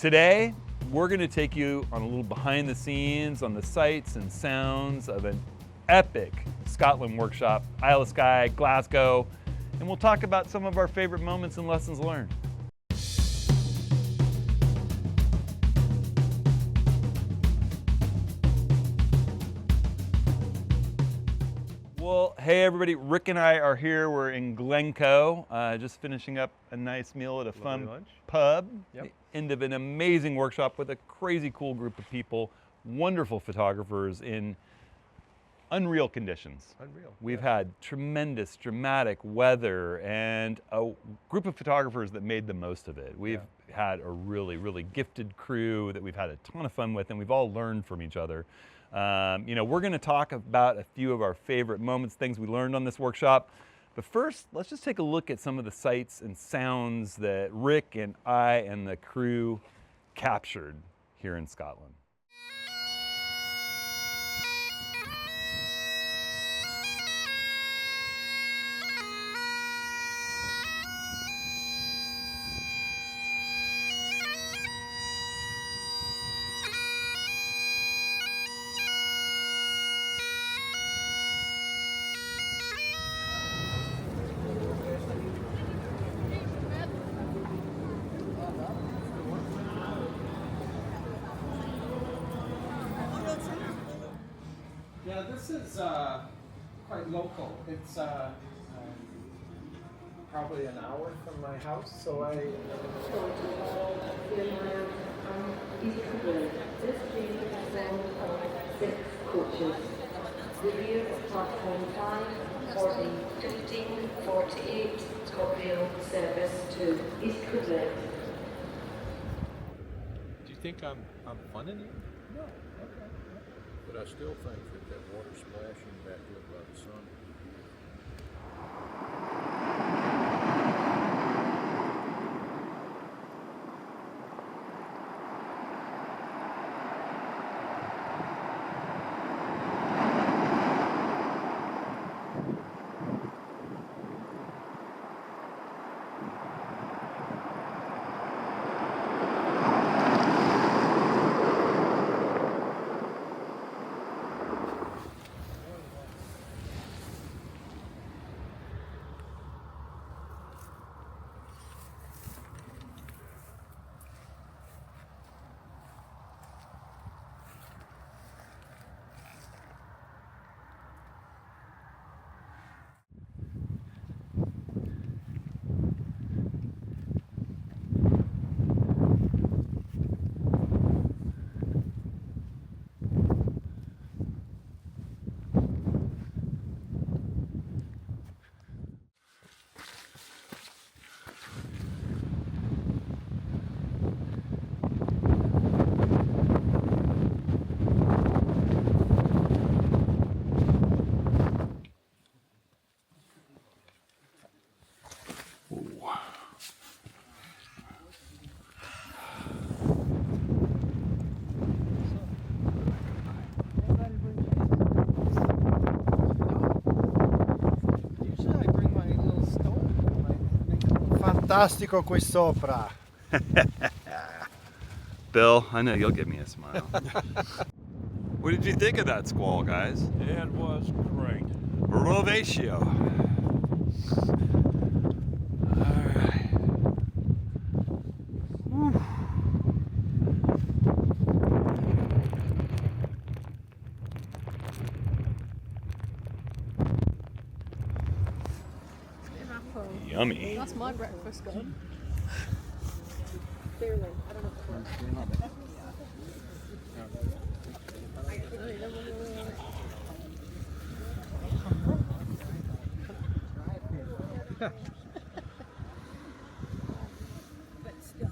Today, we're going to take you on a little behind the scenes on the sights and sounds of an epic Scotland workshop, Isle of Skye, Glasgow, and we'll talk about some of our favorite moments and lessons learned. Well, hey everybody, Rick and I are here. We're in Glencoe, just finishing up a nice meal at a fun pub. Yep. The end of an amazing workshop with a crazy cool group of people, wonderful photographers in unreal conditions. Unreal. We've had tremendous, dramatic weather and a group of photographers that made the most of it. We've had a really, really gifted crew that we've had a ton of fun with, and we've all learned from each other. We're going to talk about a few of our favorite moments, things we learned on this workshop. But first, let's just take a look at some of the sights and sounds that Rick and I and the crew captured here in Scotland. Yeah, this is quite local. It's probably an hour from my house, so I... This train consists of 6 coaches. The rear of platform 5 for the 1548 Scorpio service to East Quebec. Do you think I'm funning you? No, okay. But I still think that water splashing back up by the sun. Fantastico qui sopra. Bill, I know you'll give me a smile. What did you think of that squall, guys? It was great. Rovatio. All right. Whew. Yummy. That's my breakfast gone. Clearly, I don't know if it works. But still.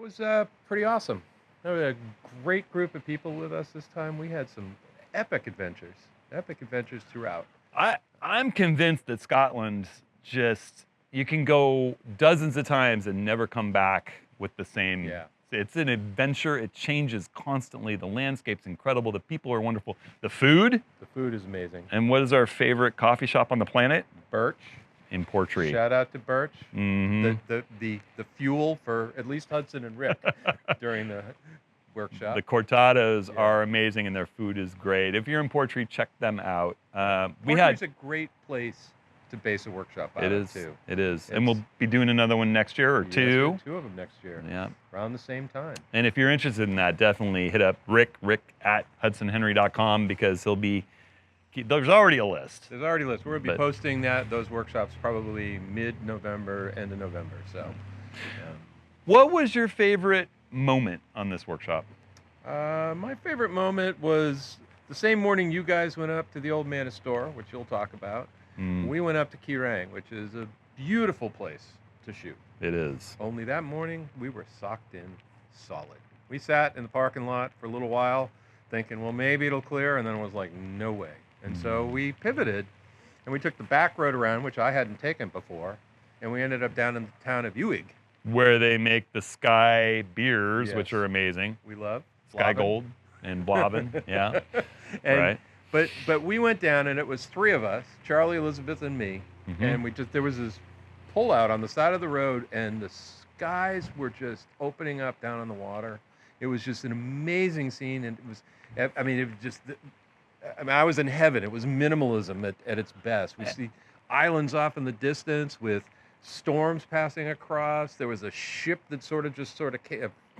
That was pretty awesome. There was a great group of people with us this time. We had some epic adventures throughout. I'm convinced that Scotland just, you can go dozens of times and never come back with the same. Yeah. It's an adventure. It changes constantly. The landscape's incredible. The people are wonderful. The food. The food is amazing. And what is our favorite coffee shop on the planet? Birch. In Portree. Shout out to Birch. Mm-hmm. The fuel for at least Hudson and Rick during the workshop. The cortados are amazing, and their food is great. If you're in Portree, check them out. Portree's a great place to base a workshop out of, too. It is. And we'll be doing another one next year or two. Two of them next year. Yeah. Around the same time. And if you're interested in that, definitely hit up Rick at hudsonhenry.com, because there's already a list. There's already a list. We're going to be posting those workshops probably mid-November, end of November. So, What was your favorite moment on this workshop? My favorite moment was the same morning you guys went up to the Old Manor store, which you'll talk about. We went up to Keerang, which is a beautiful place to shoot. It is. Only that morning, we were socked in solid. We sat in the parking lot for a little while thinking, well, maybe it'll clear, and then it was like, no way. And so we pivoted, and we took the back road around, which I hadn't taken before, and we ended up down in the town of Ewig. Where they make the Sky beers, which are amazing. We love. Sky Gold and Blavin, yeah. Right. But we went down, and it was three of us, Charlie, Elizabeth, and me, and there was this pullout on the side of the road, and the skies were just opening up down on the water. It was just an amazing scene, and I was in heaven. It was minimalism at its best. We see islands off in the distance with storms passing across. There was a ship that sort of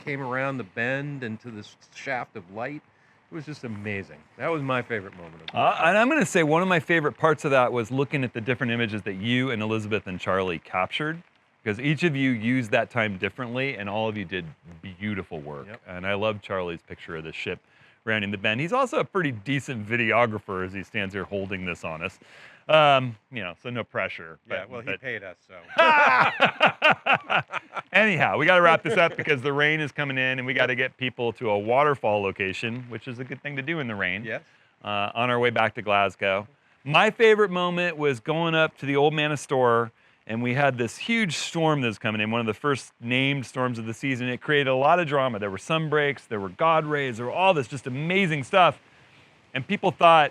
came around the bend into this shaft of light. It was just amazing. That was my favorite moment. And I'm going to say one of my favorite parts of that was looking at the different images that you and Elizabeth and Charlie captured, because each of you used that time differently, and all of you did beautiful work. And I love Charlie's picture of the ship rounding the bend. He's also a pretty decent videographer as he stands here holding this on us. So no pressure. He paid us, so. Anyhow, we got to wrap this up because the rain is coming in, and we got to get people to a waterfall location, which is a good thing to do in the rain. Yes. On our way back to Glasgow. My favorite moment was going up to the Old Manor store, and we had this huge storm that was coming in, one of the first named storms of the season. It created a lot of drama. There were sun breaks, there were God rays, there were all this just amazing stuff. And people thought,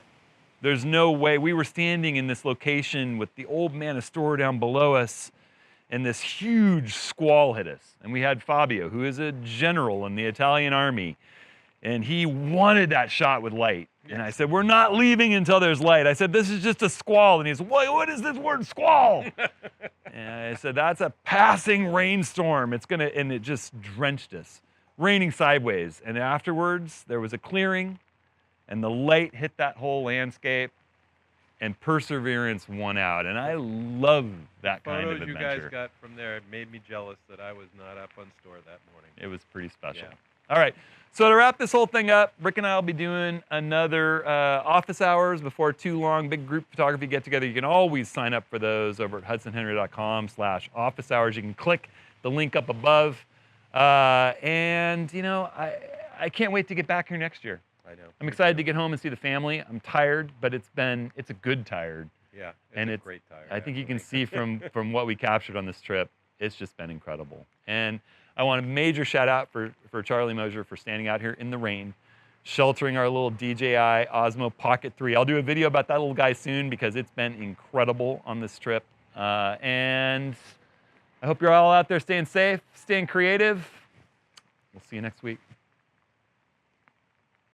there's no way. We were standing in this location with the Old Manor store down below us, and this huge squall hit us. And we had Fabio, who is a general in the Italian army, and he wanted that shot with light. And I said, we're not leaving until there's light. I said, this is just a squall. And he said, what is this word squall? And I said, that's a passing rainstorm. And it just drenched us, raining sideways. And afterwards, there was a clearing, and the light hit that whole landscape, and perseverance won out. And I love that kind of adventure. Photos you guys got from there made me jealous that I was not up on store that morning. It was pretty special. Yeah. All right, so to wrap this whole thing up, Rick and I will be doing another office hours before too long, big group photography get-together. You can always sign up for those over at hudsonhenry.com/office hours. You can click the link up above. And, I can't wait to get back here next year. I know. I'm excited to get home and see the family. I'm tired, but it's a good tired. Yeah, it's a great tired. I think you can see from what we captured on this trip, it's just been incredible. And I want a major shout out for Charlie Mosier for standing out here in the rain, sheltering our little DJI Osmo Pocket 3. I'll do a video about that little guy soon because it's been incredible on this trip. And I hope you're all out there staying safe, staying creative. We'll see you next week.